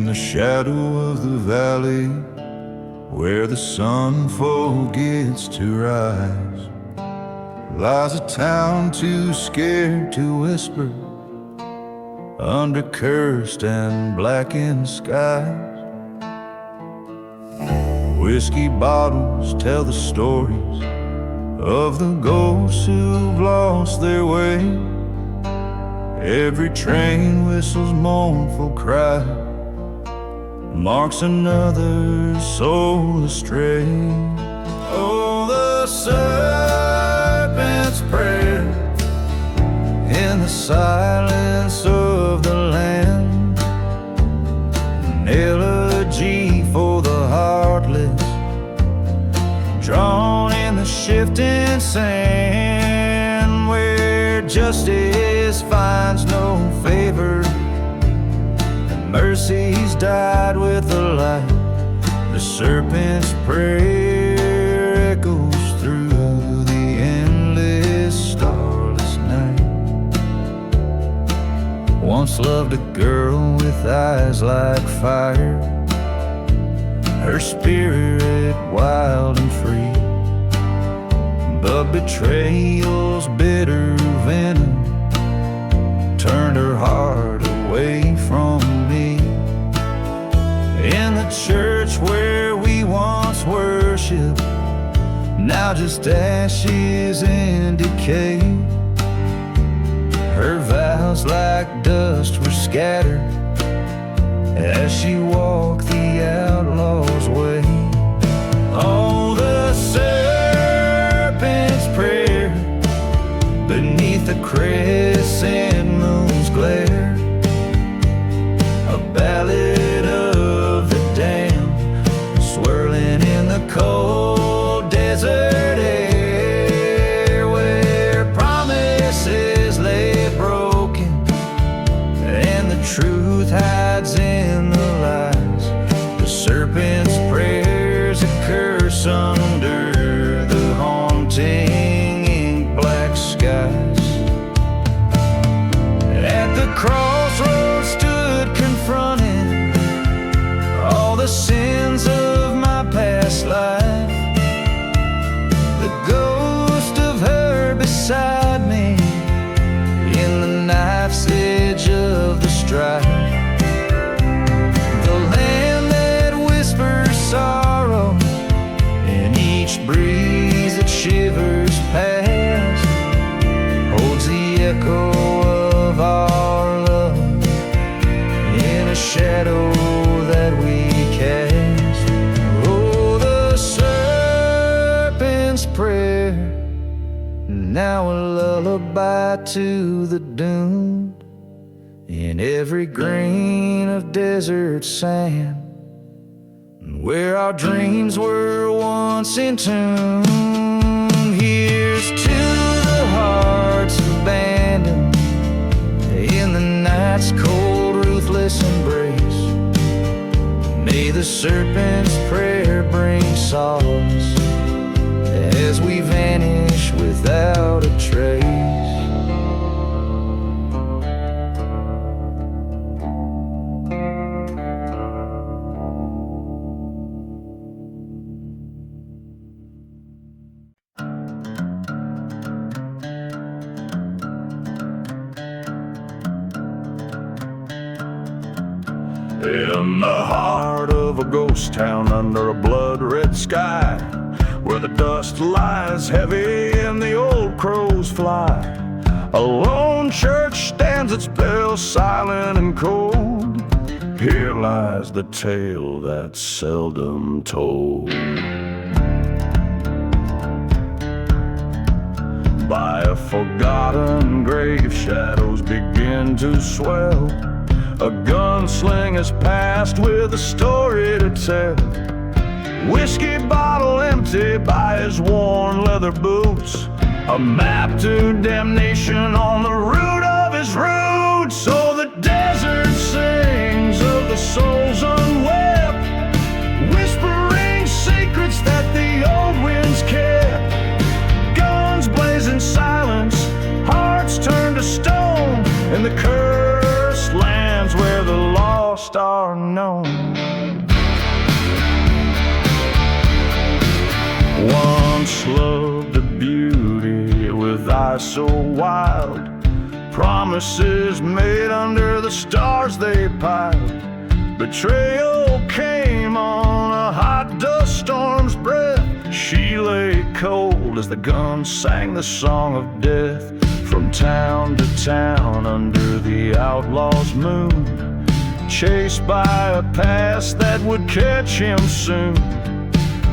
the shadow of the valley, where the sun forgets to rise, lies a town too scared to whisper under cursed and blackened skies. Whiskey bottles tell the stories of the ghosts who've lost their way. Every train whistle's mournful cry marks another soul astray. Oh, the serpent's prayer in the silence of the land, an elegy for the heartless, drawn in the shifting sand, where justice finds no favor and mercy's died with the light. The serpent's prayer echoes through the endless starless night. Once loved a girl with eyes like fire, her spirit wild and free, but betrayal's bitter venom turned her heart away from me. In the church where we once worshipped, now just ashes and decay, her vows like dust were scattered as she walked the outlaw's way. Oh, the serpent's prayer beneath the crescent moon's glare, a ballad of the damned swirling in the cold desert air, where promises lay broken and the truth hides in the lies. The serpent's prayers a curse under the haunting ink black skies. At the crossroads stood confronting all the sins of my past life, the ghost of her beside me in the knife's edge of the strife. The land that whispers sorrow in each breeze that shivers past holds the echo of our love in a shadow that we cast. Oh, the serpent's prayer, now a lullaby to the doomed, in every grain of desert sand, where our dreams were once entombed. Here's to the hearts abandoned in the night's cold, ruthless embrace. May the serpent's prayer bring solace as we vanish without a trace. In the heart of a ghost town under a blood-red sky, where the dust lies heavy and the old crows fly, a lone church stands its bell silent and cold. Here lies the tale that's seldom told. By a forgotten grave, shadows begin to swell. A gunslinger's past with a story to tell. Whiskey bottle empty by his worn leather boots, a map to damnation on the root of his roots. So the desert sings of the souls unwept, whispering secrets that the old winds kept. Guns blazing silence, hearts turned to stone, in the cursed lands where the lost are are known. Once loved a beauty with eyes so wild, promises made under the stars they piled. Betrayal came on a hot dust storm's breath. She lay cold as the guns sang the song of death. From town to town under the outlaw's moon, chased by a past that would catch him soon.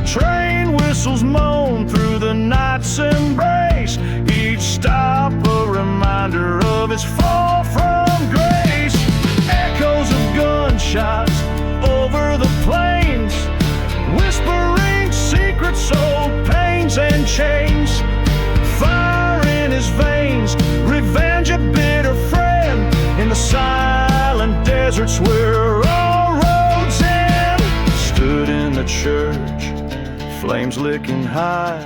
Train whistles moan through the night's embrace, each stop a reminder of his fall from grace. Echoes of gunshots over the plains, whispering secrets, old pains and chains. Fire in his veins, revenge a bitter friend, in the silent deserts where all roads end. Stood in the church, flames licking high,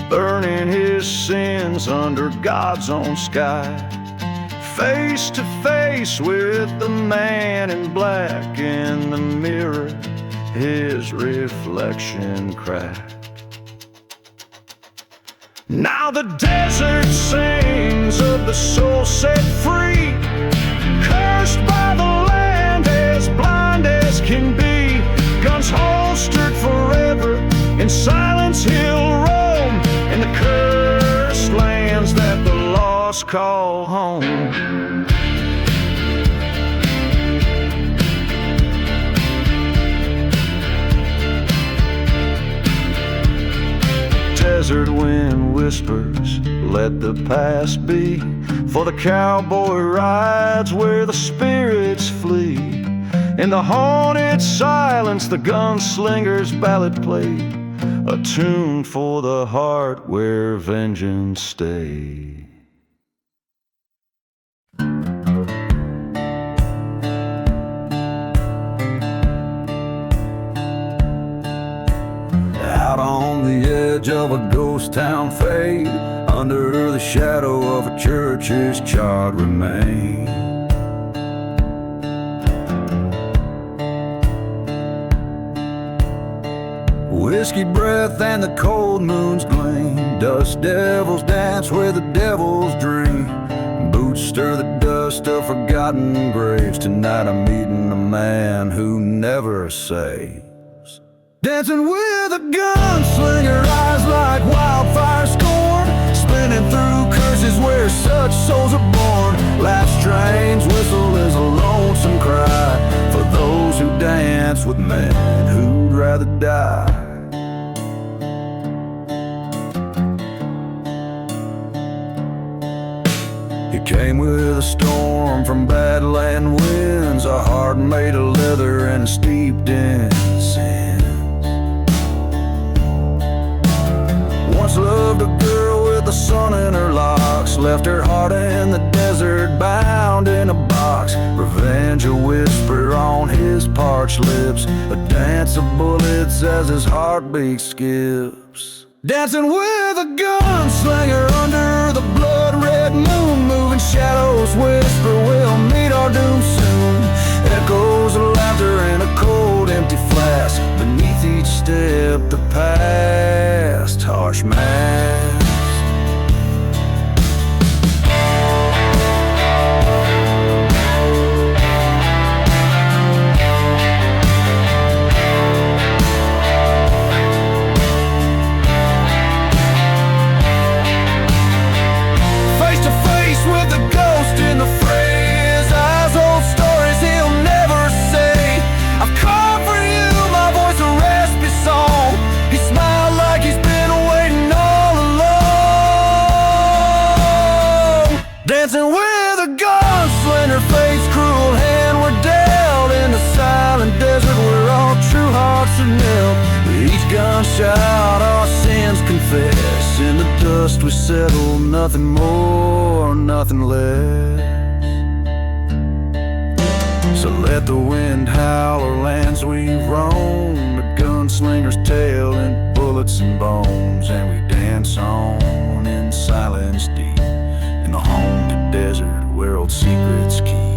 burning his sins under God's own sky. Face to face with the man in black, in the mirror his reflection cracked. Now the desert sings of the soul set free, cursed by the land, as blind as can be. Guns holstered forever, in silence he'll roam, in the cursed lands that the lost call home. Desert wind whispers, let the past be, for the cowboy rides where the spirits flee. In the haunted silence, the gunslinger's ballad played, a tune for the heart where vengeance stays. Out on the edge of a ghost town fade, under the shadow of a church's charred remains. Whiskey breath and the cold moon's gleam, dust devils dance where the devils dream. Boots stir the dust of forgotten graves. Tonight I'm meeting a man who never saves. Dancing with a gunslinger, eyes like wildfire scorn, spinning through curses where such souls are born. Last train's whistle is a lonesome cry for those who dance with men who'd rather die. He came with a storm from badland winds, a heart made of leather and steeped in sin. Once loved a girl with the sun in her locks, left her heart in the desert bound in a box. Revenge a whisper on his parched lips, a dance of bullets as his heartbeat skips. Dancing with a gunslinger under the blood-red moon, moving shadows whisper we'll meet our doom soon. Echoes of laughter in a cold empty flask, beneath each step the past harsh mask. Dancing with a gunslinger, fate's cruel hand were dealt. In the silent desert where all true hearts are knelt. With each gunshot our sins confess. In the dust we settle, nothing more, nothing less. So let the wind howl o'er lands we roam, the gunslinger's tale in bullets and bones. And we dance on in silence deep, in the haunted desert where old secrets keep.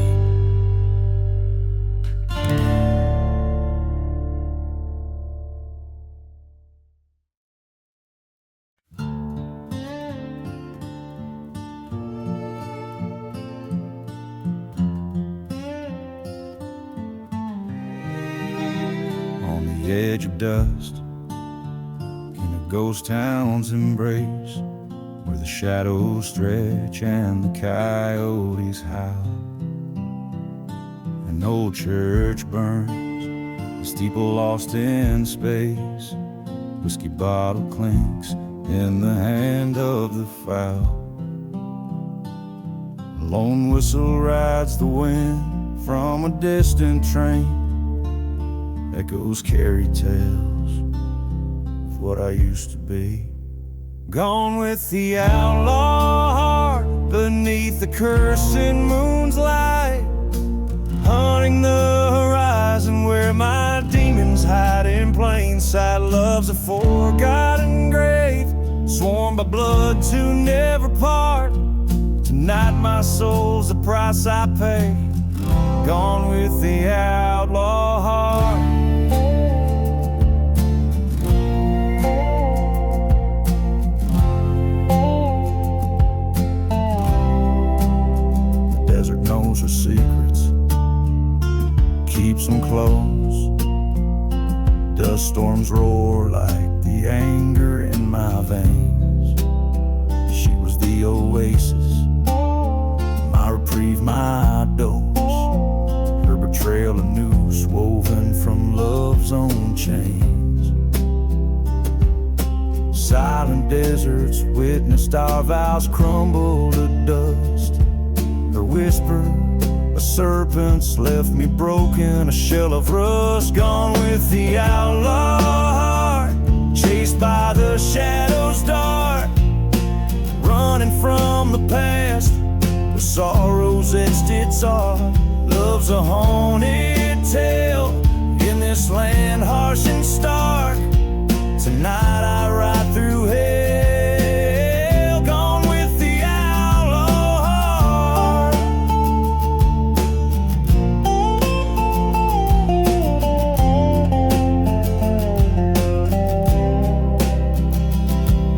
the edge of dust, in a ghost town's embrace, where the shadows stretch and the coyotes howl. An old church burns, a steeple lost in space, whiskey bottle clinks in the hand of the fowl. A lone whistle rides the wind from a distant train, echoes carry tales of what I used to be. Gone with the outlaw heart beneath the cursing moon's light, hunting the horizon where my demons hide in plain sight. Love's a forgotten grave, sworn by blood to never part. Tonight my soul's the price I pay, gone with the outlaw heart. The desert knows her secrets, keeps them close. Dust storms roar like the anger in my veins. She was the oasis, my reprieve, my dose. Her betrayal a noose woven from love's own chains. Silent deserts witnessed our vows crumble to dust. Her whisper, a serpent's left me broken, a shell of rust. Gone with the outlaw heart, chased by the shadows dark, running from the past where sorrow's etched its art. Love's a haunted tale in this land harsh and stark. Tonight I ride through hell, gone with the outlaw heart.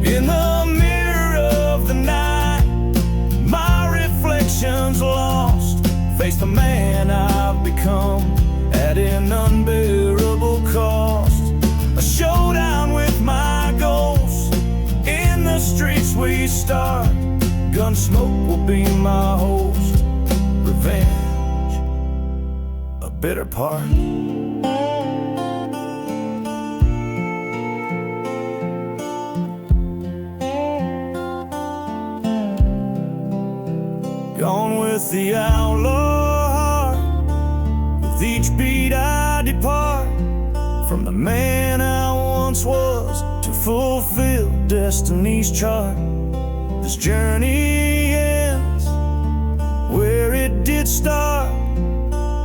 In the mirror of the night, my reflection's lost. Face the man I've become at an unbearable cost. A showdown with my ghosts in the streets we start. Gunsmoke will be my host, revenge a bitter part. Gone with the outlaw heart, with each beat I depart from the man I once was to fulfill destiny's chart. This journey ends where it did start,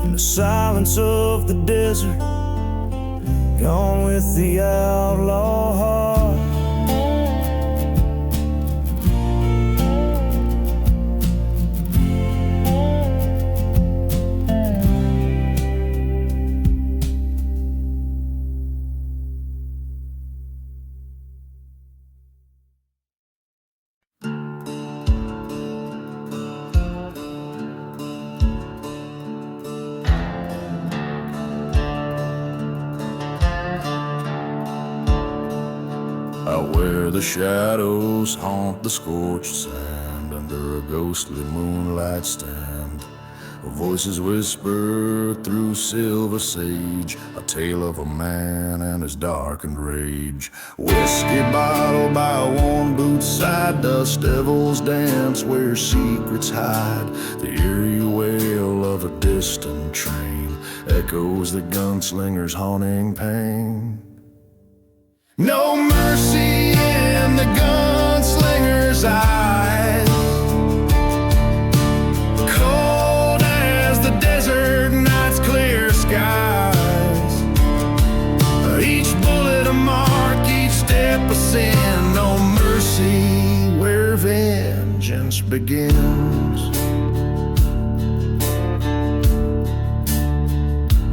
in the silence of the desert, gone with the outlaw heart. Where the shadows haunt the scorched sand, under a ghostly moonlight stand, voices whisper through silver sage, a tale of a man and his darkened rage. Whiskey bottle by a worn boot side, dust devils dance where secrets hide. The eerie wail of a distant train echoes the gunslinger's haunting pain. No mercy in the gunslinger's eyes, cold as the desert night's clear skies. Each bullet a mark, each step a sin. No mercy where vengeance begins.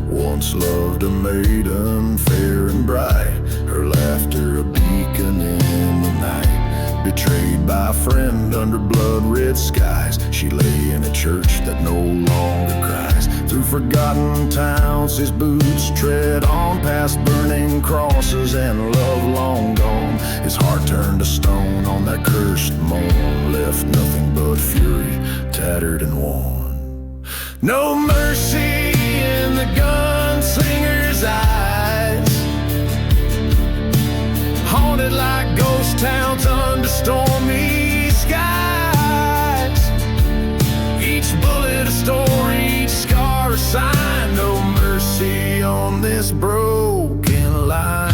Once loved a maiden fair and bright, her laughter a beacon in the night. Betrayed by a friend under blood-red skies, she lay in a church that no longer cries. Through forgotten towns his boots tread on, past burning crosses and love long gone. His heart turned to stone on that cursed morn, left nothing but fury, tattered and worn. No mercy in the gunslinger's eyes, haunted like ghost towns under stormy skies. Each bullet a story, each scar a sign. No mercy on this broken line.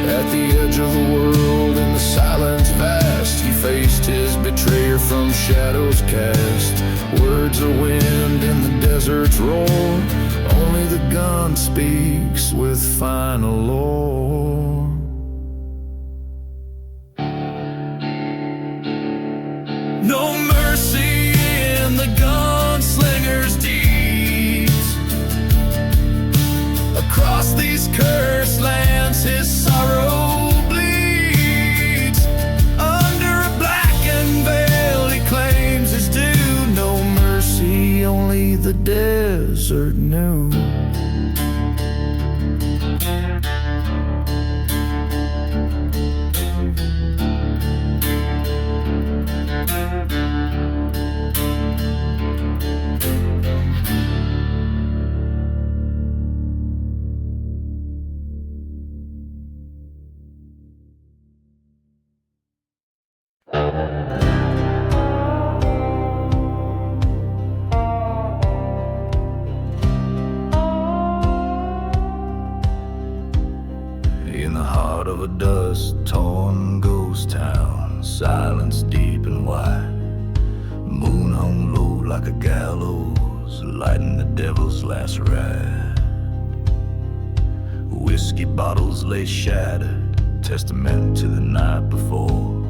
At the edge of the world, in the silence vast, he faced his betrayer from shadows cast. Words are wind in the desert's roar, only the gun speaks with final lore. No mercy in the gunslinger's deeds. Across these cursed lands his sorrow bleeds. Under a blackened veil he claims his due. No mercy, only the desert knew. In the heart of a dust-torn ghost town, silence deep and wide, moon hung low like a gallows, lighting the devil's last ride. Whiskey bottles lay shattered, testament to the night before.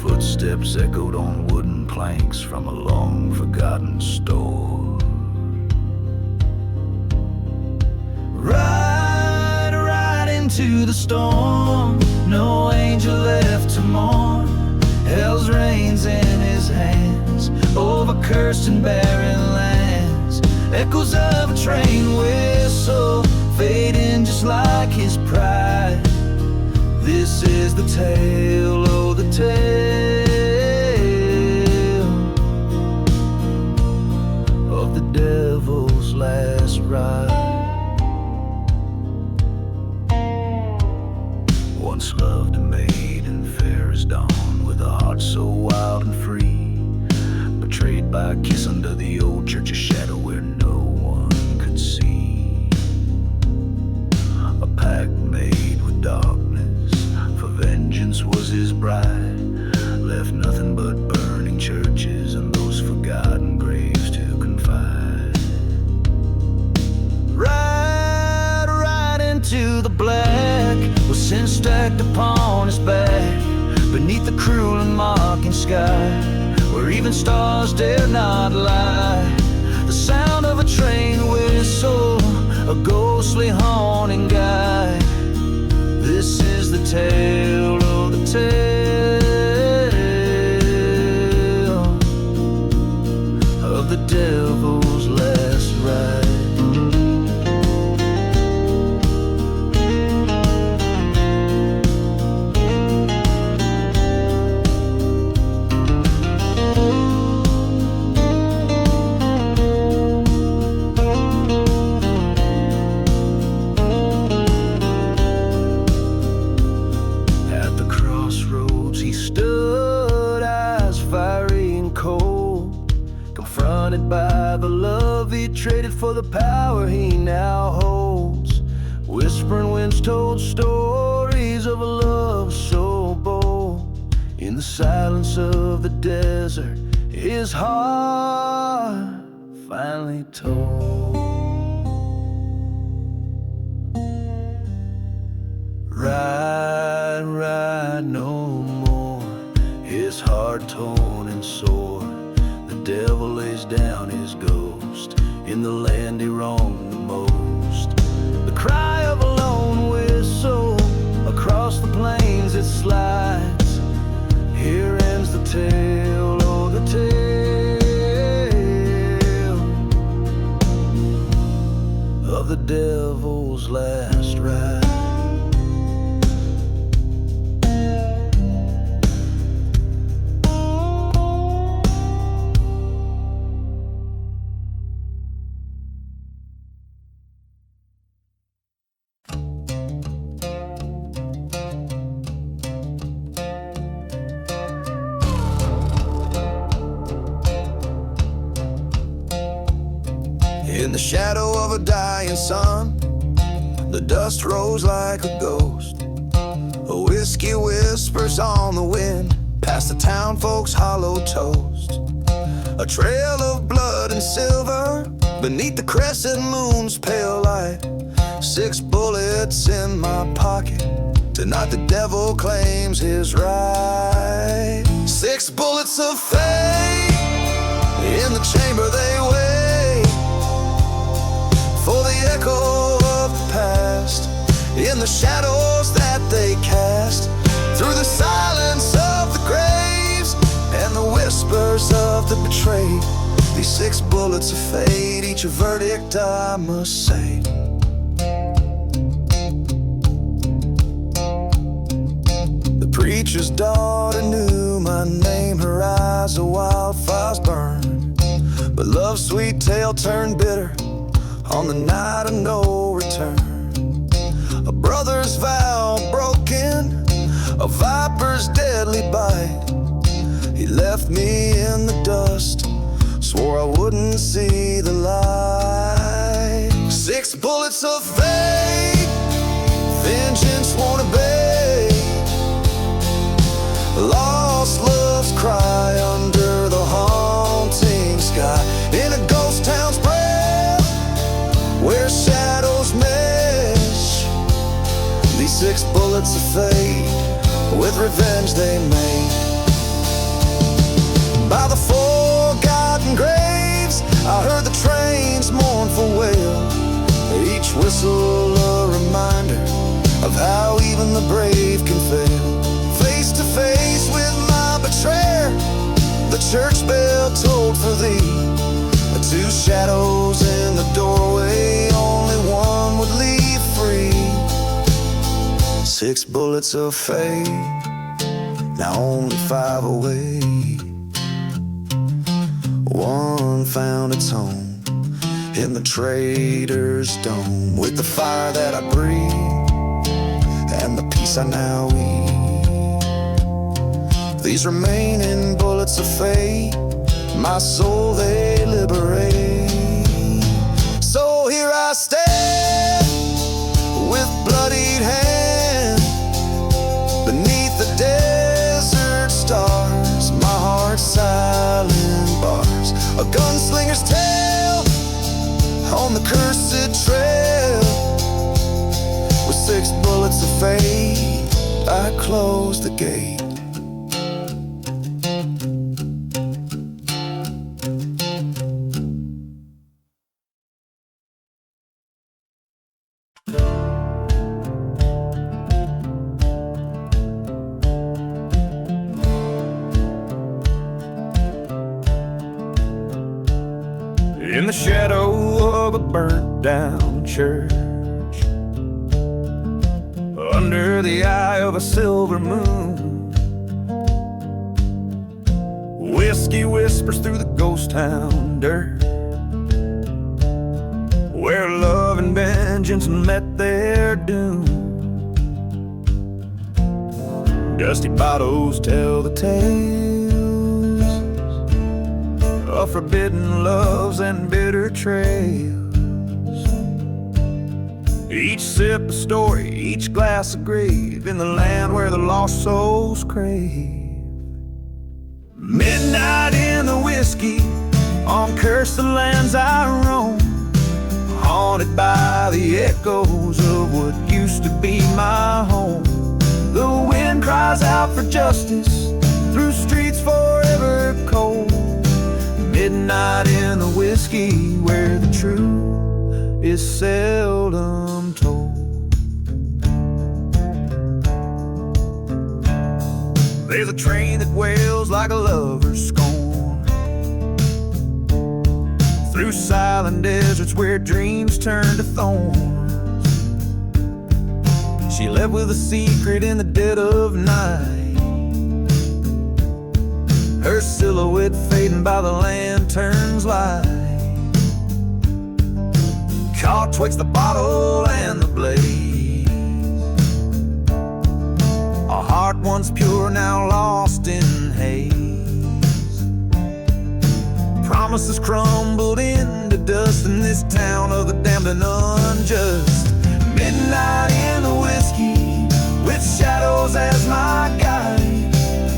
Footsteps echoed on wooden planks from a long forgotten store. Ride into the storm, no angel left to mourn. Hell's reins in his hands, over cursed and barren lands. Echoes of a train whistle, fading just like his pride. This is the tale, oh the tale of the devil's last ride. Once loved a maiden fair as dawn, with a heart so wild and free, betrayed by a kiss under the old church's shadow where no one could see. A pact made with darkness, for vengeance was his bride, left nothing but burning churches and those forgotten graves to confide. Ride into the black, with sin stacked upon his back, beneath the cruel and mocking sky, where even stars dare not lie. The sound of a train whistle, a ghostly haunting guide. This is the tale, oh the tale of the devil's last ride. By the love he traded for the power he now holds. Whispering winds told stories of a love so bold. In the silence of the desert, his heart finally told. Ride no more, his heart torn and sore. The devil lays down his ghost in the land he roamed the most. The cry of a lone whistle across the plains it slides. Here ends the tale, oh the tale of the devil's last ride. In the shadow of a dying sun, the dust rose like a ghost. A whiskey whispers on the wind, past the town folks' hollow toast. A trail of blood and silver beneath the crescent moon's pale light. 6 bullets in my pocket, tonight the devil claims his right. 6 bullets of fate, in the chamber they wait for the echo of the past, in the shadows that they cast, through the silence of the graves and the whispers of the betrayed. These 6 bullets of fate, each a verdict I must say. The preacher's daughter knew my name, her eyes a wildfires burn, but love's sweet tale turned bitter on the night of no return. A brother's vow broken, a viper's deadly bite. He left me in the dust, swore I wouldn't see the light. 6 bullets of fate, vengeance won't obey. Lost love's cry under the haunting sky, in a ghost town's breath where shadows mesh. These 6 bullets of fate, with revenge they made. By the forgotten graves I heard the train's mournful wail, each whistle a reminder of how even the brave can fail. Face to face with my betrayer, the church bell tolled for thee. 2 shadows in the doorway, only one would leave free. 6 bullets of fate, now only 5 away. One found its home in the traitor's dome, with the fire that I breathe and the peace I now eat. These remaining bullets of fate, my soul they liberate. So here I stand with bloodied hand beneath the desert stars, my heart's silent bars, a gunslinger's tale on the cursed trail. With 6 bullets of fate, I close the gate. In the shadow of a burnt down church, under the eye of a silver moon, whiskey whispers through the ghost town dirt, where love and vengeance met their doom. Dusty bottles tell the tales of forbidden loves and bitter trails. Each sip a story, each glass a grave, in the land where the lost souls crave. Midnight in the whiskey, on cursed the lands I roam, haunted by the echoes of what used to be my home. The wind cries out for justice through streets forever cold. Midnight in the whiskey, where the truth is seldom told. There's a train that wails like a lover's scorn through silent deserts where dreams turn to thorns. She left with a secret in the dead of night, her silhouette fading by the lantern's light, caught twixt the bottle and the blaze. A heart once pure, now lost in haze. Promises crumbled into dust in this town of the damned and unjust. Midnight in the whiskey, with shadows as my guide,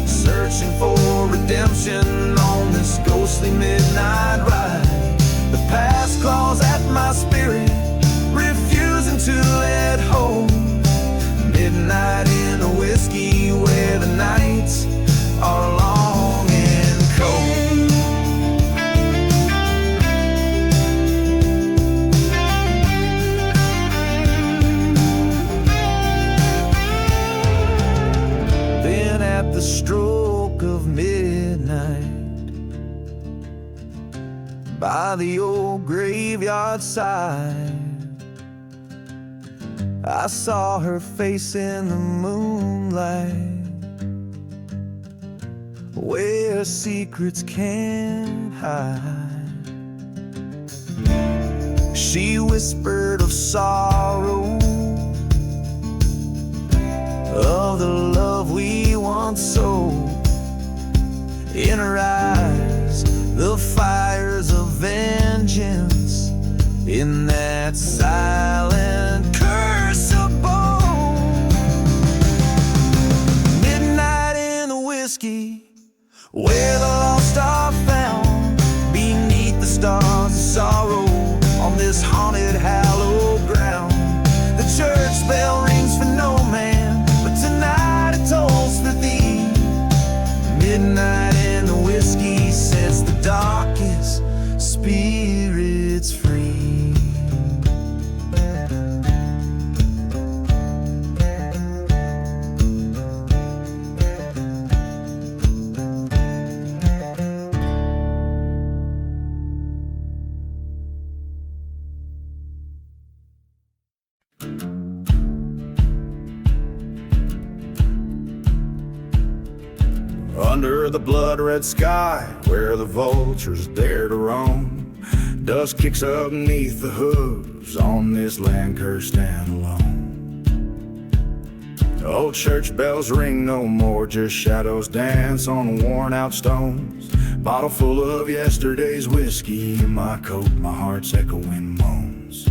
searching for redemption on this ghostly midnight ride. The past claws at my spirit, refusing to let hold. Midnight in the whiskey, where the nights are long and cold. Then at the stroke of midnight, by the old graveyard side, I saw her face in the moonlight, where secrets can't hide. She whispered of sorrow, of the love we once sold. In her eyes, the fires of vengeance, in that silent crucible. Midnight in the whiskey, where the lost are found, beneath the stars of sorrow, on this haunted hallowed ground. The church bell rings for no man, but tonight it tolls for thee. Midnight in the whiskey sets the darkest spirits free. Under the blood-red sky, where the vultures dare to roam, dust kicks up beneath the hooves on this land cursed and alone. Old church bells ring no more, just shadows dance on worn-out stones. Bottle full of yesterday's whiskey in my coat, my heart's echoing moans.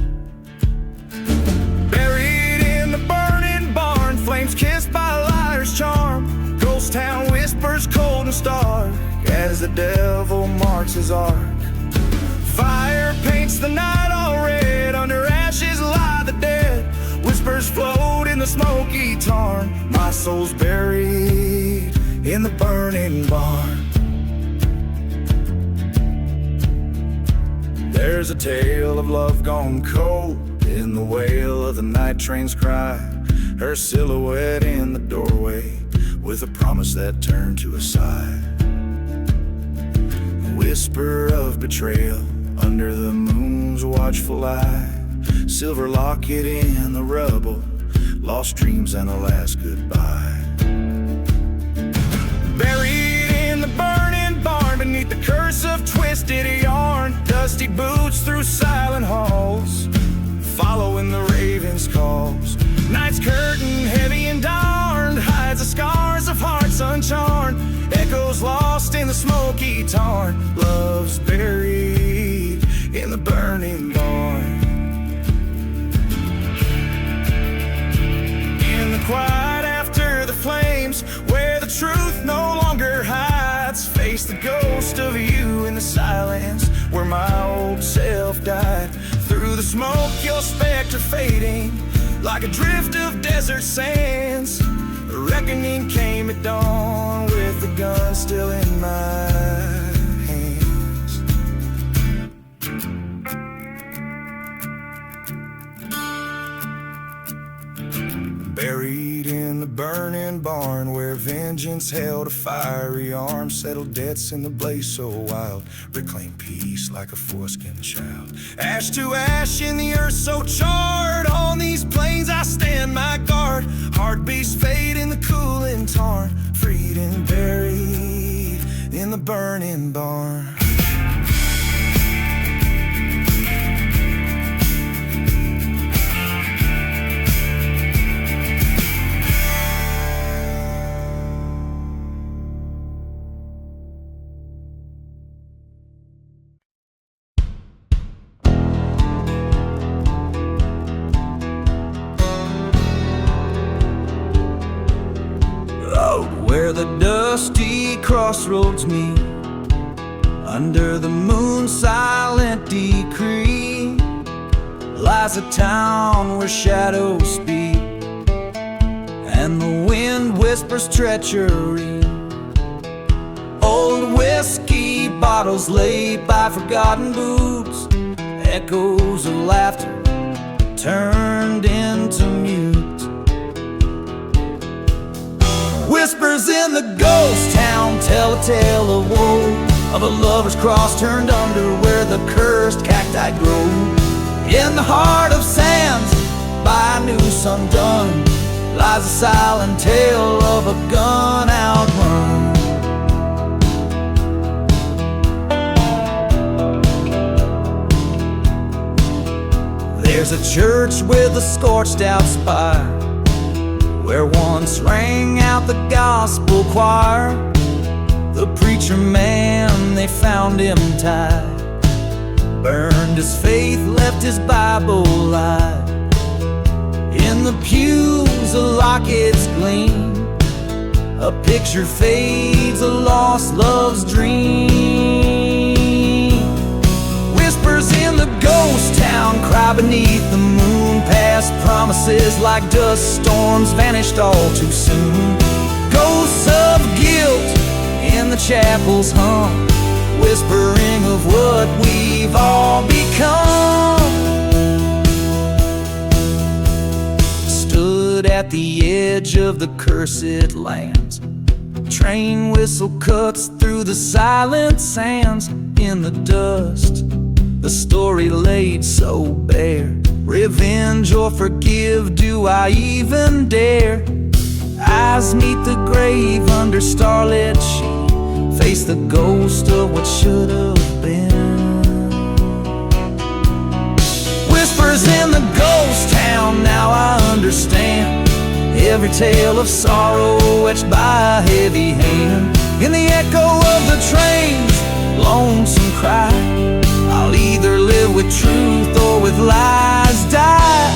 Buried in the burning barn, flames kissed by a liar's charm. Ghost town whispers cold and stark as the devil marks his arc. Fire paints the night all red, under ashes lie the dead. Whispers float in the smoky tarn, my soul's buried in the burning barn. There's a tale of love gone cold in the wail of the night train's cry, her silhouette in the doorway with a promise that turned to a sigh. A whisper of betrayal under the moon's watchful eye, silver locket in the rubble, lost dreams and a last goodbye. Buried in the burning barn beneath the curse of twisted yarn, dusty boots through silent halls, following the raven's calls. Night's curtain heavy and darned hides the scars of hearts uncharmed, echoes lost in the smoky tarn. Love's buried in the burning barn. In the quiet after the flames, where the truth no longer hides, face the ghost of you in the silence where my old self died. Through the smoke your specter fading like a drift of desert sands. A reckoning came at dawn with the gun still in my hands. barn where vengeance held a fiery arm, settled debts in the blaze so wild, reclaim peace like a foreskin child. Ash to ash in the earth so charred, on these plains I stand my guard. Heartbeats fade in the cooling tarn, freed and buried in the burning barn. Where the dusty crossroads meet, under the moon's silent decree, lies a town where shadows speak, and the wind whispers treachery. Old whiskey bottles laid by forgotten boots, echoes of laughter turned into mute. Whispers in the ghost town tell a tale of woe, of a lover's cross turned under where the cursed cacti grow. In the heart of sands, by a noose undone, lies a silent tale of a gun outrun. There's a church with a scorched out spire, where once rang out the gospel choir. The preacher man, they found him tied, burned his faith, left his Bible alive. In the pews the lockets gleam, a picture fades, a lost love's dream. Whispers in the ghost town cry beneath the moon, past promises like dust storms vanished all too soon. Ghosts of guilt in the chapels hum, whispering of what we've all become. Stood at the edge of the cursed lands, train whistle cuts through the silent sands. In the dust, the story laid so bare, revenge or forgive, do I even dare? Eyes meet the grave under starlit sheet, face the ghost of what should have been. Whispers in the ghost town, now I understand every tale of sorrow etched by a heavy hand. In the echo of the train's lonesome cry, I'll either live with truth or with lies die.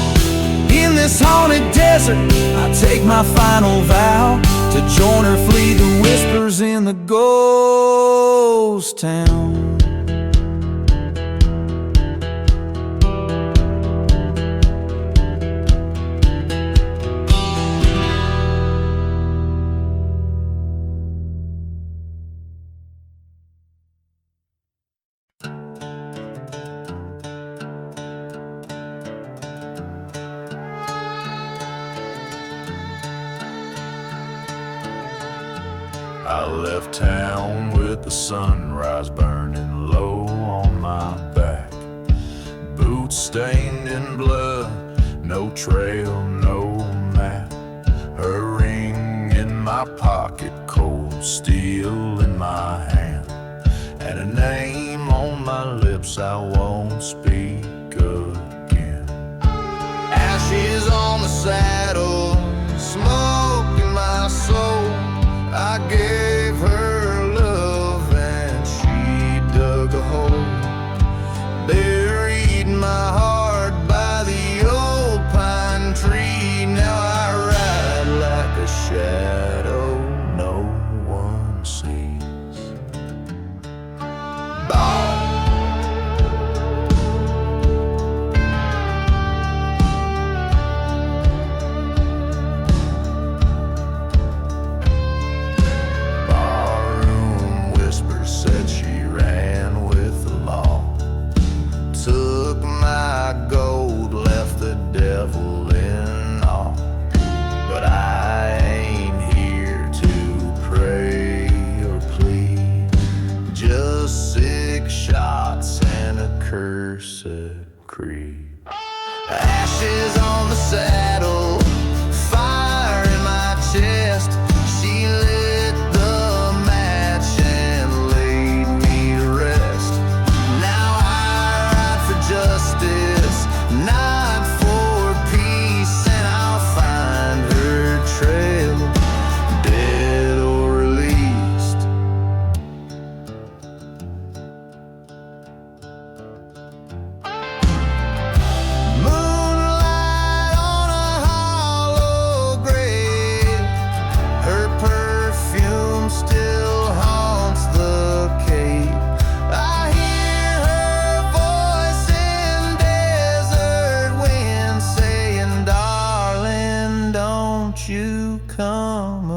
In this haunted desert, I take my final vow to join or flee the whispers in the ghost town. I left town with the sunrise burning low on my back, boots stained in blood, no trail, no map. Her ring in my pocket, cold steel in my hand, and a name on my lips I won't speak again. Ashes on the saddle, smoke in my soul. I gave her love and she dug a hole, buried my heart by the old pine tree. Now I ride like a shadow no one sees. Bye. cursed creep. Ashes on the saddle, fire in my chest. She lit the match and laid me to rest. Now I ride for justice, not for peace, and I'll find her trail, dead or released. Moonlight on a hollow grave, her perfume still haunts the cave. I hear her voice in desert wind saying, darling, don't you come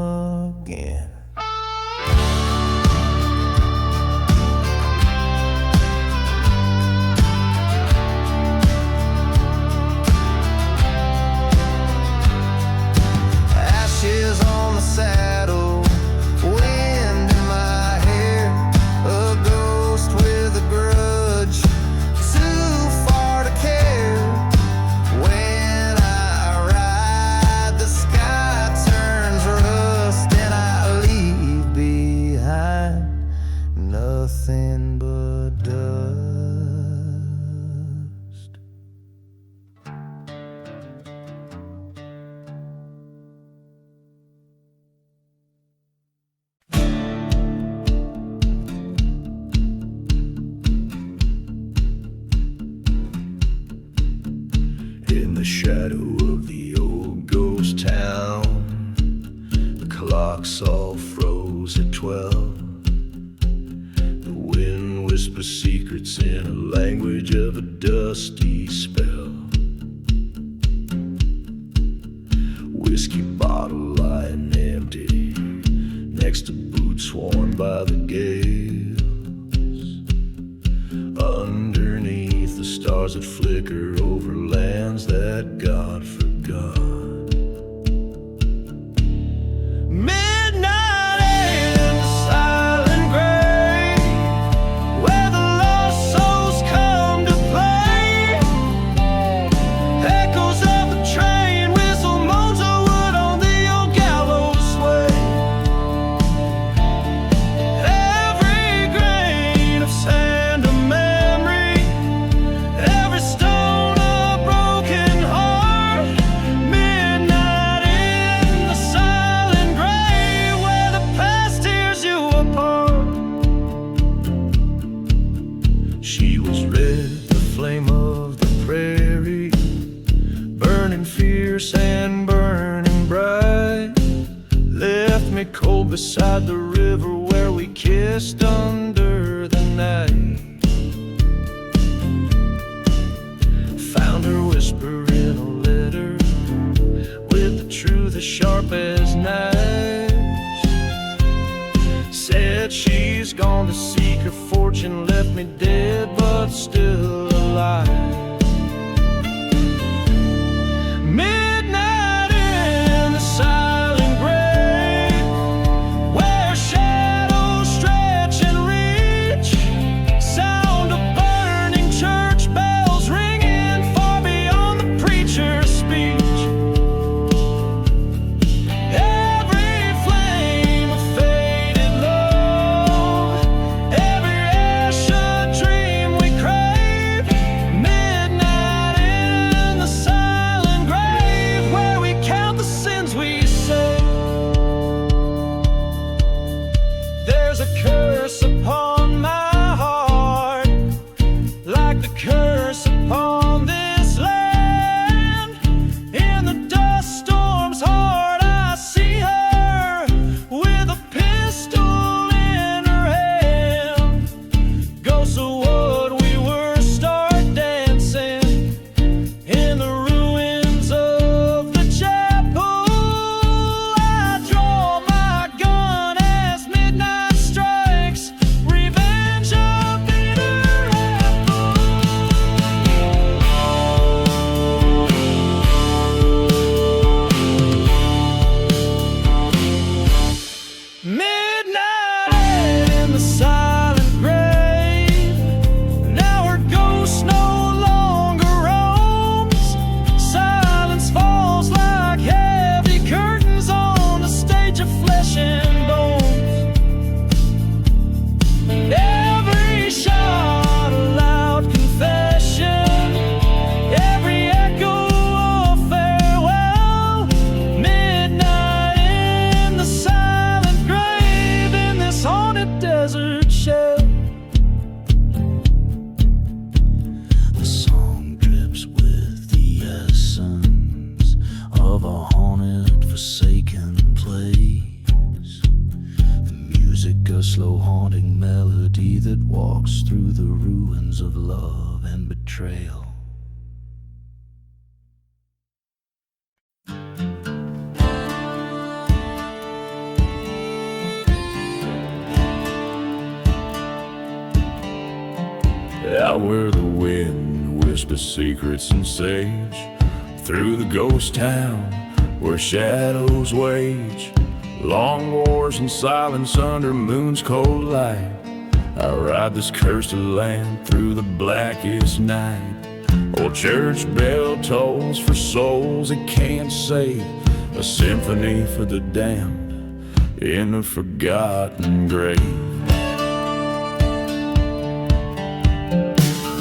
again. Ashes on the saddle, wind in my hair, a ghost with a grudge, too far to care. When I ride, the sky turns rust, and I leave behind nothing but dust. In the shadow of the old ghost town, the clocks all froze at 12. The wind whispers secrets in a language of a dusty spell. Whiskey bottle lying empty next to boots worn by the gales. Underneath the stars that flicker over lands that God forgot. Midnight in the silent grave, where the lost souls come to play. Echoes of the train whistle, moans of wood on the old gallows way. Every grain of sand a memory, every stone a broken heart. Midnight in the silent grave, where the past tears you apart. She was red, the flame of the prairie, burning fierce and burning bright. Left me cold beside the river where we kissed under the night. Found her whisper in a letter, with the truth as sharp as knives. Said she's gone to seek her fortune, left me dead but still alive. Midnight in the silent grave, where shadows stretch and reach. Sound of burning church bells ringing far beyond the preacher's speech. Every flame a faded love, every ash a dream we crave. of love and betrayal. Out where the wind whispers secrets and sage, through the ghost town where shadows wage, long wars and silence under moon's cold light. I ride this cursed land through the blackest night. Old church bell tolls for souls it can't save, a symphony for the damned in a forgotten grave.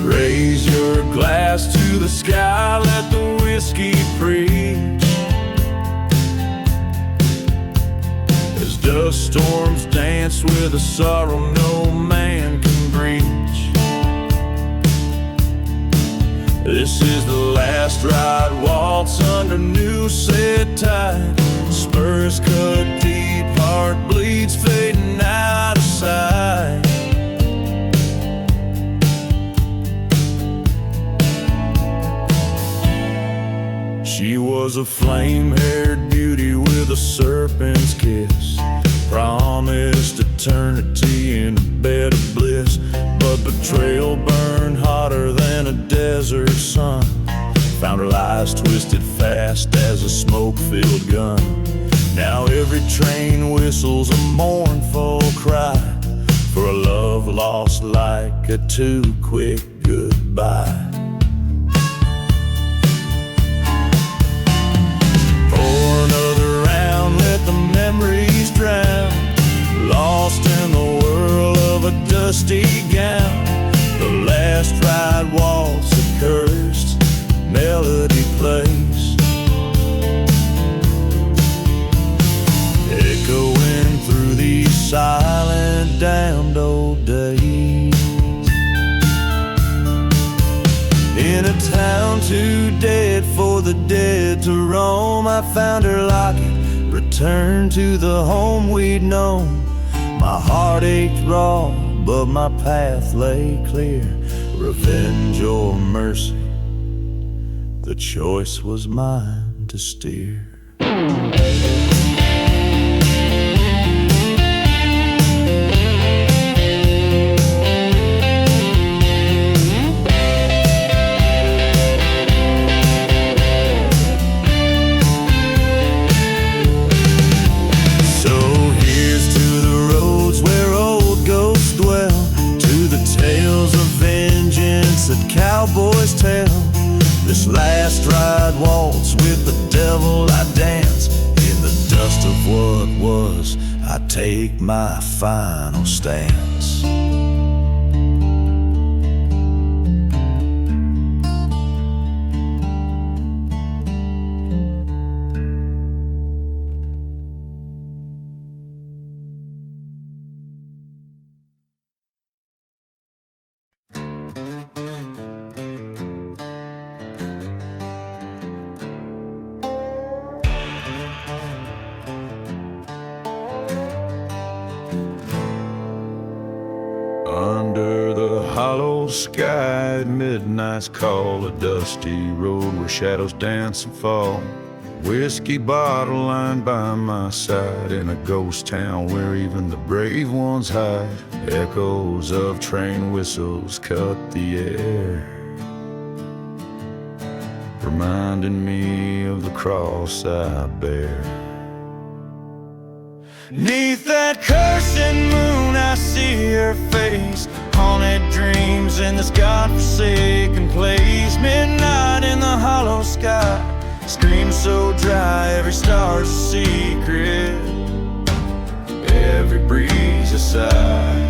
Raise your glass to the sky, let the whiskey preach, as dust storms dance with a sorrow no man can breach. This is the last ride waltz under new set tide. Spurs cut deep, heart bleeds fading out of sight. She was a flame-haired beauty with a serpent's kiss, promised eternity in a bed of bliss. But betrayal burned hotter than a desert sun, found her lies twisted fast as a smoke-filled gun. Now every train whistles a mournful cry for a love lost like a too quick goodbye. Memories drown, lost in the whirl of a dusty gown. The last ride waltz, a cursed melody plays, echoing through these silent, damned old days. In a town too dead for the dead to roam, I found her locket, returned to the home we'd known. My heart ached raw, but my path lay clear. Revenge or mercy, the choice was mine to steer. That cowboys tell, this last ride waltz with the devil I dance. In the dust of what was, I take my final stance. Under the hollow sky at midnight's call, a dusty road where shadows dance and fall. Whiskey bottle lying by my side, in a ghost town where even the brave ones hide. Echoes of train whistles cut the air, reminding me of the cross I bear. 'Neath that cursing moon I see her face, haunted dreams in this godforsaken place. Midnight in the hollow sky, scream so dry, every star's a secret, every breeze a sigh.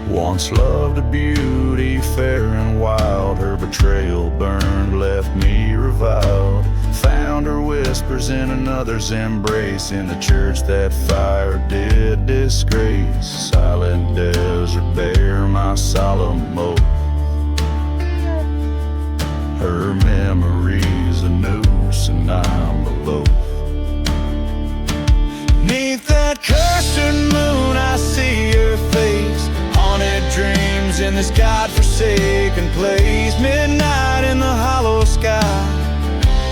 Once loved a beauty fair and wild, her betrayal burned, left me reviled. Found her whispers in another's embrace, in the church that fire did disgrace. Silent desert bare my solemn oath, her memory's a noose and I'm a loaf. 'Neath that cursed moon I this God-forsaken place. Midnight in the hollow sky.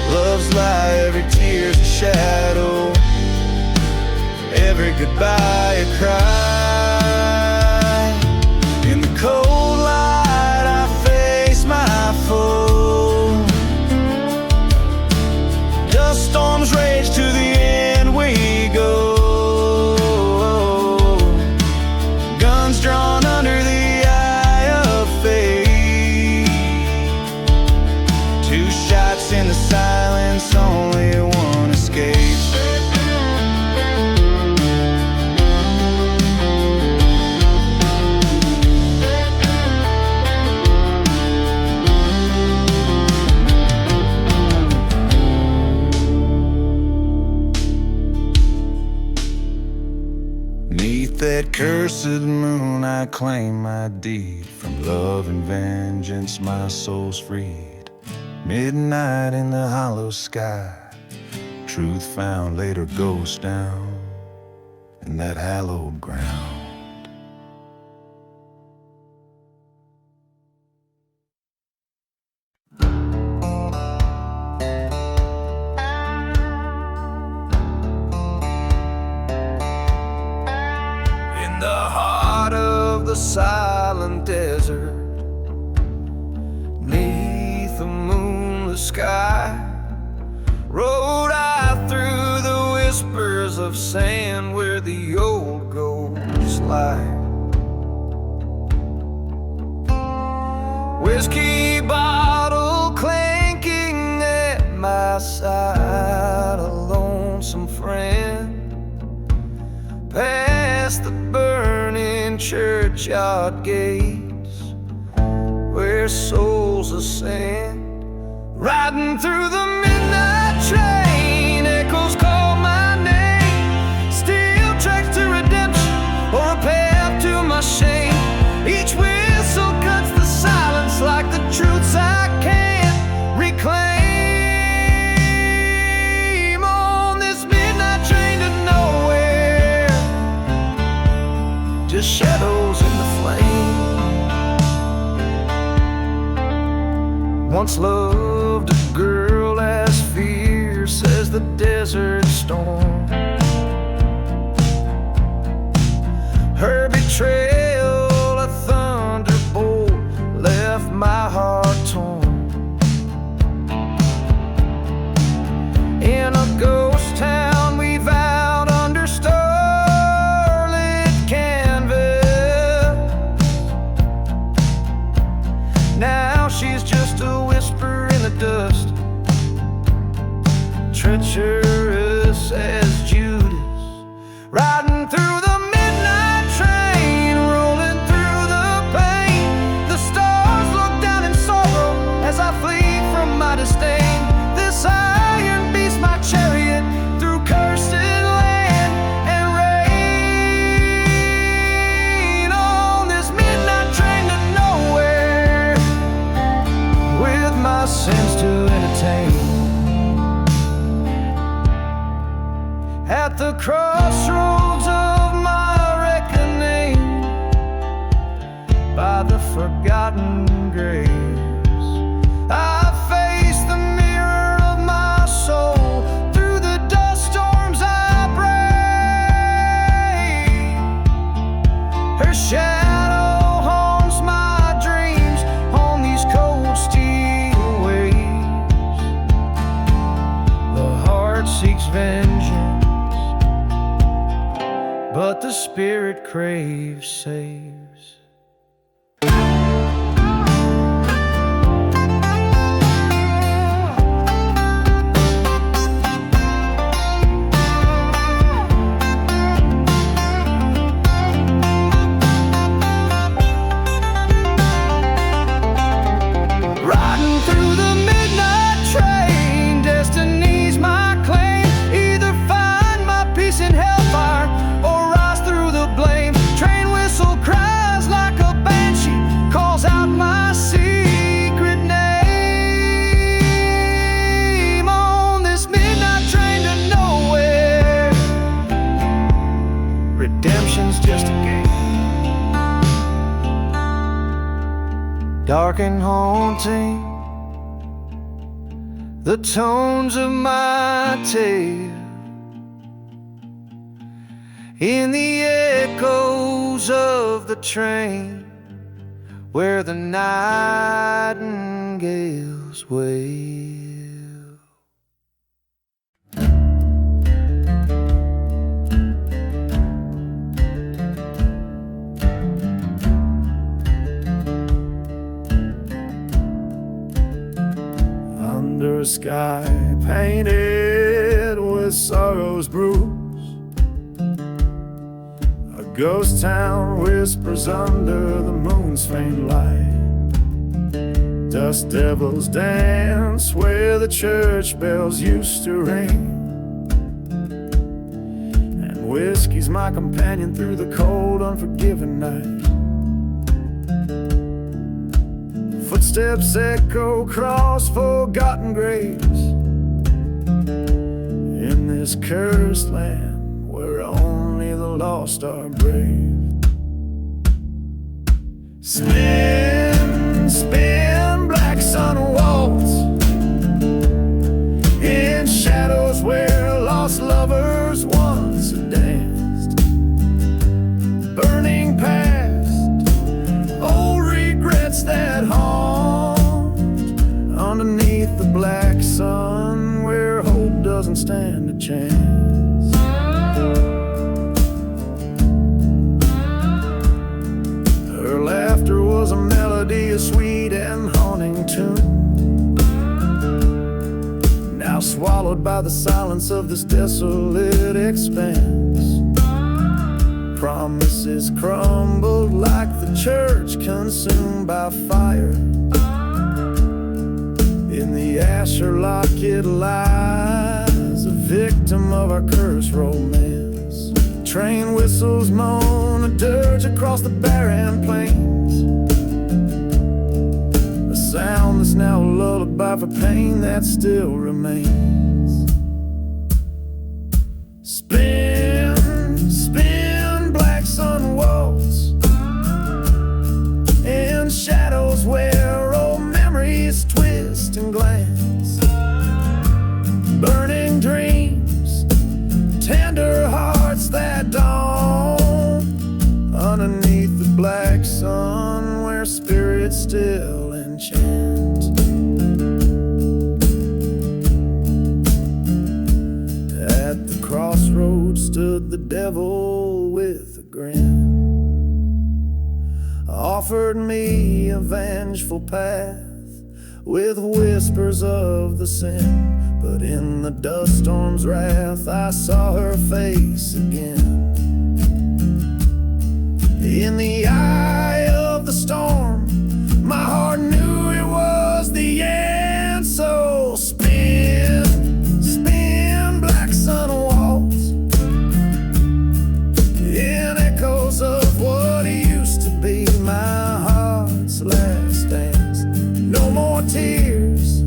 Love's lie, every tear's a shadow, every goodbye a cry. In the cold light I face my foe. Dust storms rage, to the end we go. Guns drawn under the eye of fate. Two shots in the silence, only one escapes. That cursed moon, I claim my deed. From love and vengeance, my soul's freed. Midnight in the hollow sky. Truth found later goes down in that hallowed ground. The silent desert, neath the moonless sky, rode I through the whispers of sand where the old ghosts lie. Whiskey bottle clanking at my side, a lonesome friend past the burning churchyard gates where souls ascend. Riding through the midnight train, echoes call my name. Steel tracks to redemption or a path to my shame. Each whistle cuts the silence like the truths I can't reclaim. On this midnight train to nowhere, just shadows in the flame. Once loved a girl as fierce as the desert storm. Her betrayal, a thunderbolt, left my heart torn. In a ghost town we vowed under starlit canvas. Now she's just a whisper in the dust, treacherous as Judas. Riding through the midnight train, rolling through the pain. The stars look down in sorrow as I flee from my disdain. This iron beast my chariot through cursed land and rain. On this midnight train to nowhere, with my sins to entertain. At the crossroads of my reckoning, by the forgotten graves, I face the mirror of my soul. Through the dust storms I pray. Her shadow haunts my dreams on these cold steel waves. The heart seeks vengeance, but the spirit craves saves. Riding through the midnight train, destiny's my claim. Either find my peace in hellfire or rise through the blame. Train whistle cries like a banshee, calls out my secret name. On this midnight train to nowhere, redemption's just a game. dark and haunting, the tones of my tale in the echoes of the train where the nightingales wail. Under a sky painted with sorrow's bruise, a ghost town whispers under the moon's faint light. Dust devils dance where the church bells used to ring, and whiskey's my companion through the cold, unforgiving night. Footsteps echo across forgotten graves in this cursed land where only the lost are brave. Spin, spin, black sun waltz in shadows where lost lovers once danced, burning past old regrets that haunt underneath the black sun where hope doesn't stand a chance. Her laughter was a melody, a sweet and haunting tune, now swallowed by the silence of this desolate expanse. Promises crumbled like the church consumed by fire. In the asher locket lies a victim of our cursed romance. Train whistles moan a dirge across the barren plains, a sound that's now a lullaby for pain that still remains. Spin, spin, black sun waltz in shadows where old memories twist and glance, burning dreams, tender hearts that dawn underneath the black sun where spirits still enchant. At the crossroads stood the devil with a grin, offered me a vengeful path with whispers of the sin. But in the dust storm's wrath I saw her face again. In the eye of the storm my heart knew it was the end. So spin, spin, black sun waltz in echoes of what used to be my heart's last dance. No more tears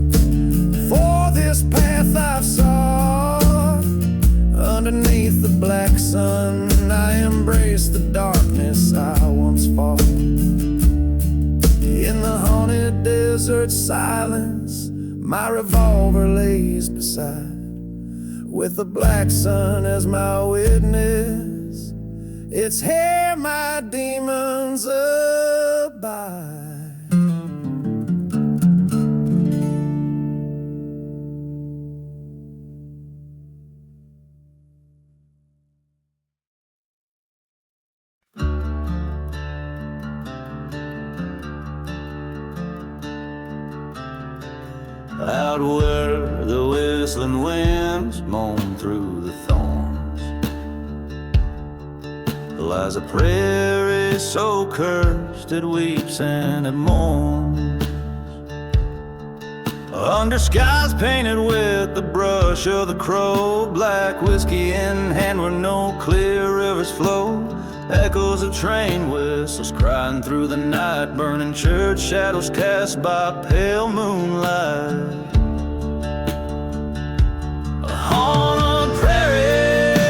for this path I've sought. Underneath the black sun I embrace the darkness I once fought. In the haunted desert silence my revolver lays beside, with the black sun as my witness. It's here my demons abide. Out where the whistling winds moan through the thorns lies a prairie so cursed it weeps and it mourns. Under skies painted with the brush of the crow, black whiskey in hand where no clear rivers flow. Echoes of train whistles crying through the night, burning church shadows cast by pale moonlight. On a prairie,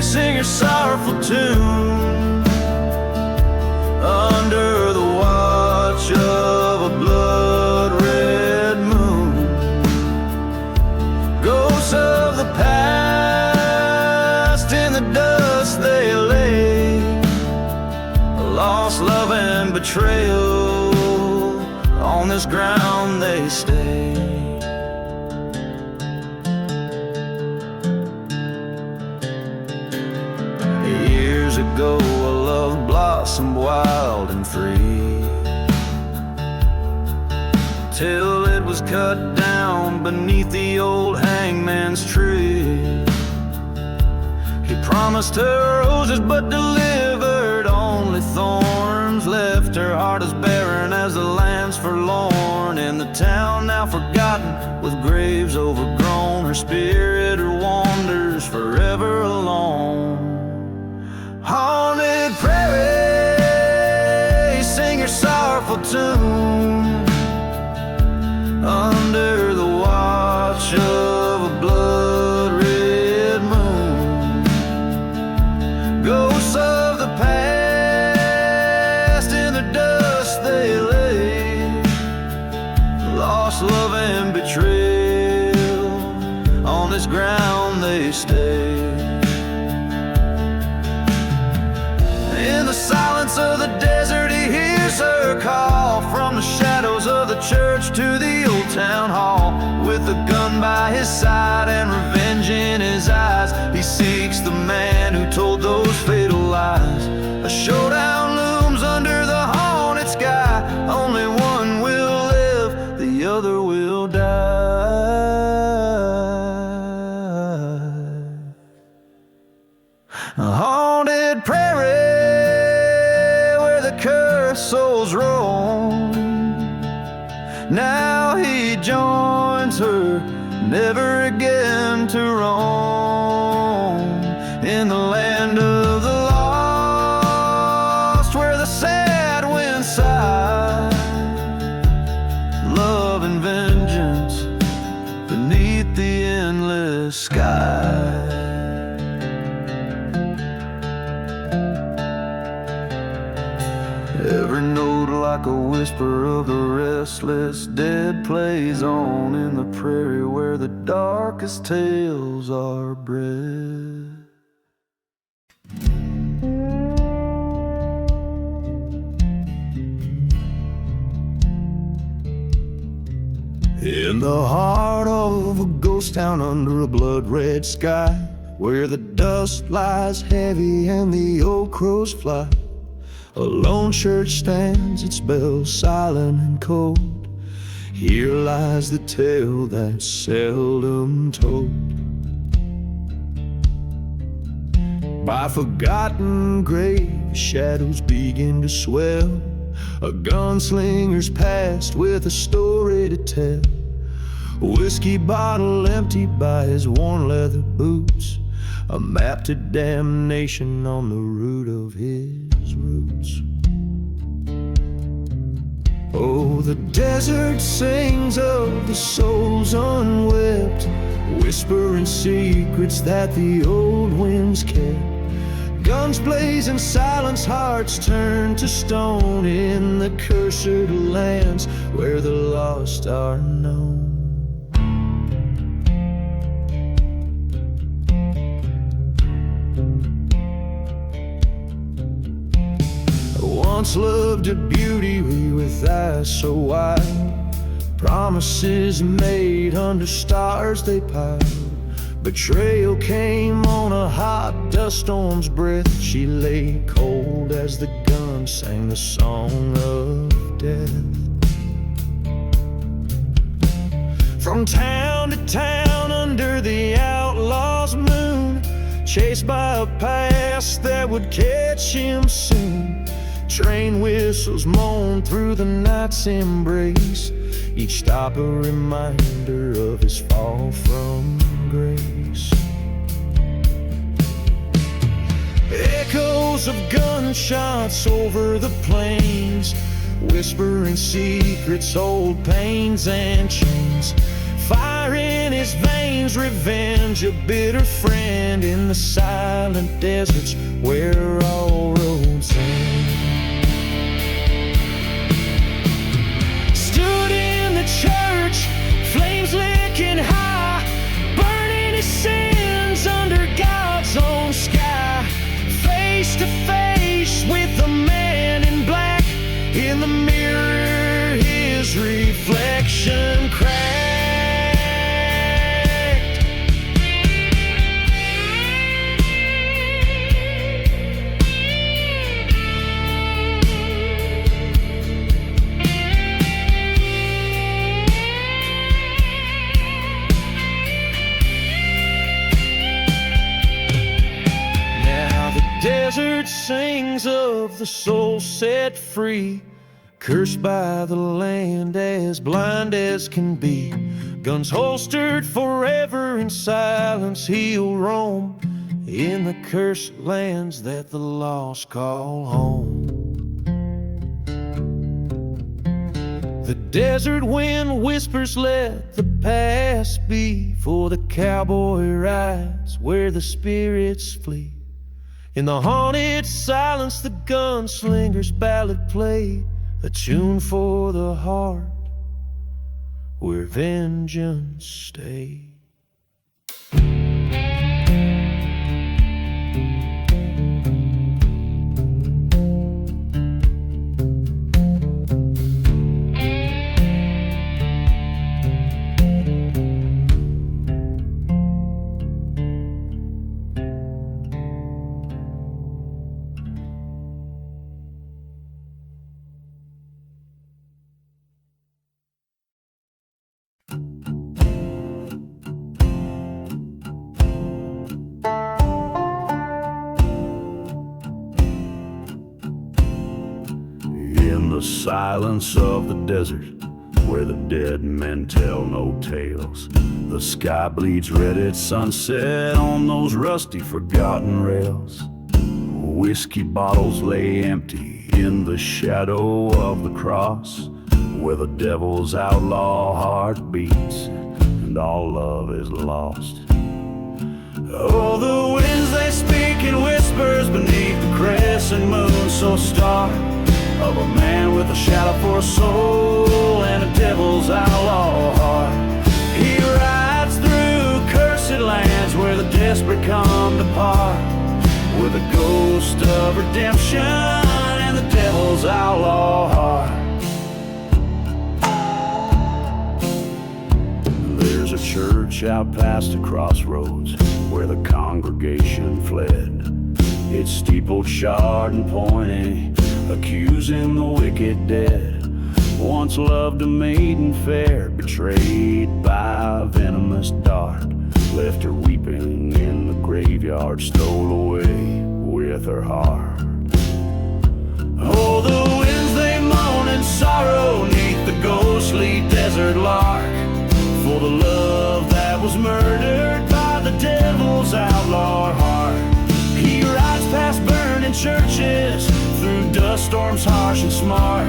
sing your sorrowful tune under the watch of betrayal. On this ground they stay. Years ago a love blossomed wild and free, till it was cut down beneath the old hangman's tree. He promised her roses but delivered only thorns, left her heart as barren as the land's forlorn. In the town now forgotten, with graves overgrown, her spirit wanders forever alone. Haunted prairie, sing your sorrowful tune under the watch of a blood-red moon. Ghosts of the past in the dust they lay, lost love and betrayal, on this ground they stay. In the silence of the desert he hears her call, from the shadows of the church to the old town hall. With a gun by his side and revenge in his eyes, he seeks the man who told those fatal lies. A showdown looms under the haunted sky, only one will live, the other will die. A haunted prairie, cursed souls roam. Now he joins her, never again to roam. In the land of the lost, where the sad winds sigh, love and vengeance beneath the endless sky. Every note like a whisper of the restless dead plays on in the prairie where the darkest tales are bred. In the heart of a ghost town under a blood-red sky, where the dust lies heavy and the old crows fly, a lone church stands, its bell silent and cold. Here lies the tale that's seldom told. By forgotten graves, shadows begin to swell. A gunslinger's past with a story to tell. A whiskey bottle emptied by his worn leather boots, a map to damnation on the root of his roots. Oh, the desert sings of the souls unwept, whispering secrets that the old winds kept. Guns blaze in silence, hearts turn to stone in the cursed lands where the lost are known. Once loved a beauty with eyes so wide, promises made under stars they piled. Betrayal came on a hot dust storm's breath. She lay cold as the gun sang the song of death. From town to town under the outlaw's moon, chased by a past that would catch him soon. Train whistles moan through the night's embrace, each stop a reminder of his fall from grace. Echoes of gunshots over the plains, whispering secrets, old pains and chains. Fire in his veins, revenge a bitter friend in the silent deserts where all roads end. Church, flames licking high, burning his sins under God's own sky. Face to face with the man in black, sings of the soul set free, cursed by the land, as blind as can be. Guns holstered forever, in silence he'll roam in the cursed lands that the lost call home. The desert wind whispers, let the past be, for the cowboy rides where the spirits flee. In the haunted silence, the gunslinger's ballad play, a tune for the heart where vengeance stays. The silence of the desert, where the dead men tell no tales. The sky bleeds red at sunset on those rusty, forgotten rails. Whiskey bottles lay empty in the shadow of the cross, where the devil's outlaw heart beats and all love is lost. Oh, the winds they speak in whispers beneath the crescent moon so stark, of a man with a shadow for a soul and a devil's outlaw heart. He rides through cursed lands where the desperate come to part, with a ghost of redemption and the devil's outlaw heart. There's a church out past the crossroads where the congregation fled, its steeple charred and pointing, accusing the wicked dead. Once loved a maiden fair, betrayed by a venomous dart, left her weeping in the graveyard, stole away with her heart. Oh, the winds they moan in sorrow neath the ghostly desert lark, for the love that was murdered by the devil's outlaw heart. He rides past burning churches, through dust storms harsh and smart,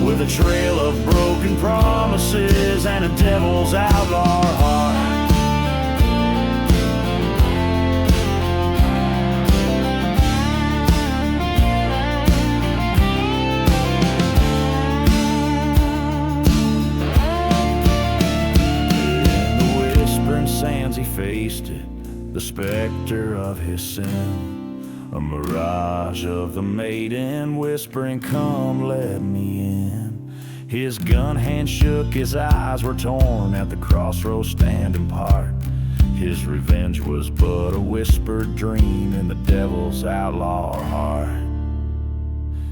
with a trail of broken promises and a devil's outlaw heart. In the whispering sands he faced it, the specter of his sin, a mirage of the maiden whispering, come let me in. His gun hand shook, his eyes were torn, at the crossroads standing apart. His revenge was but a whispered dream in the devil's outlaw heart.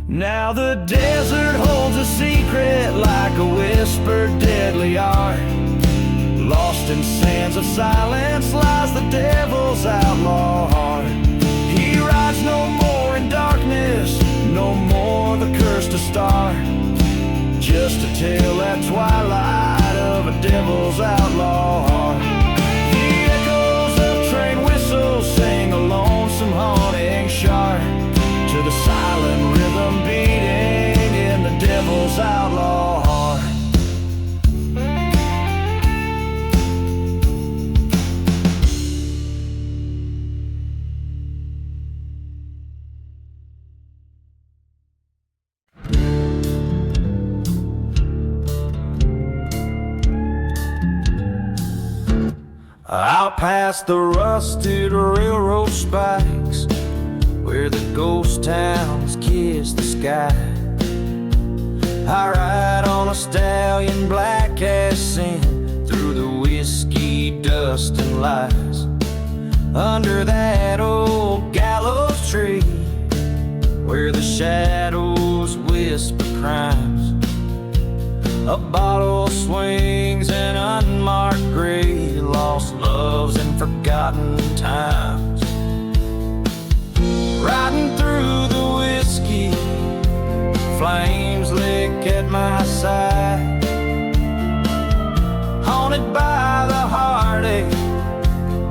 Now the desert holds a secret like a whispered deadly art. Lost in sands of silence lies the devil's outlaw heart. He rides no more in darkness, no more the curse to start, just to tell that twilight of a devil's outlaw heart. The echoes of train whistles sing a lonesome haunting chart, to the silent rhythm beating in the devil's outlaw heart. Out past the rusted railroad spikes, where the ghost towns kiss the sky, I ride on a stallion black as sin, through the whiskey dust and lies, under that old gallows tree, where the shadows whisper crimes. A bottle swings in unmarked grave, lost loves and forgotten times. riding through the whiskey, flames lick at my side, haunted by the heartache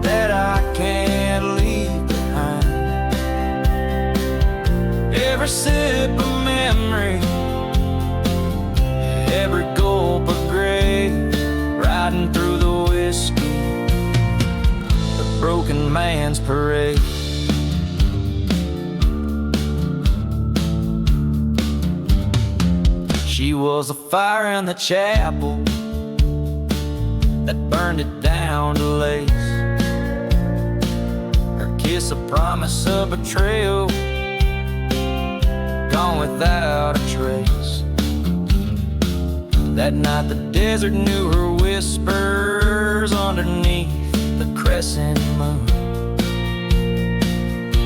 that I can't leave behind. Every sip of memory, every gulp of gray, riding through the whiskey, the broken man's parade. She was a fire in the chapel that burned it down to lace. Her kiss a promise of betrayal, gone without a trace. That night the desert knew her whispers underneath the crescent moon.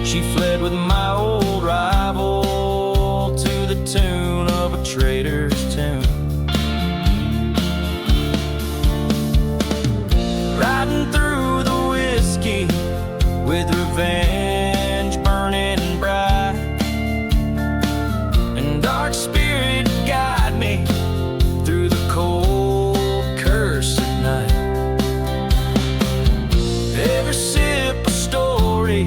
She fled with my old rival to the tune of a trader's tune. Riding through the whiskey with revenge burning bright, and dark spirit guide me through the cold cursed night. Every sip a story,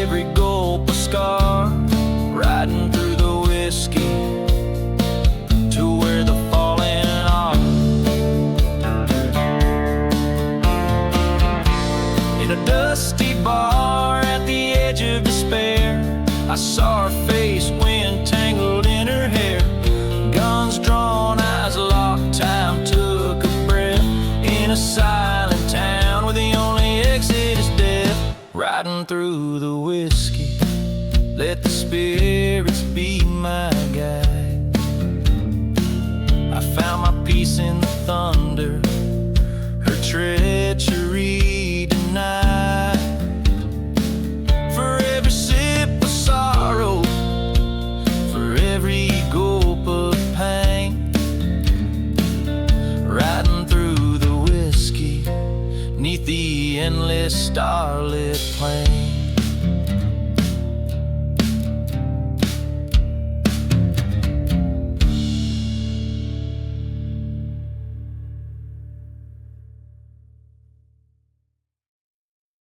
every gulp a scar, riding through the whiskey to where the fallen are. In a dusty bar at the edge of despair, I saw her face, wind tangled in her hair. Guns drawn, eyes locked, time took a breath. In a silent town where the only exit is death, riding through the whiskey, let the spirits be my guide. I found my peace in the thunder, her treachery denied. For every sip of sorrow, for every gulp of pain, riding through the whiskey, 'neath the endless starlit plain.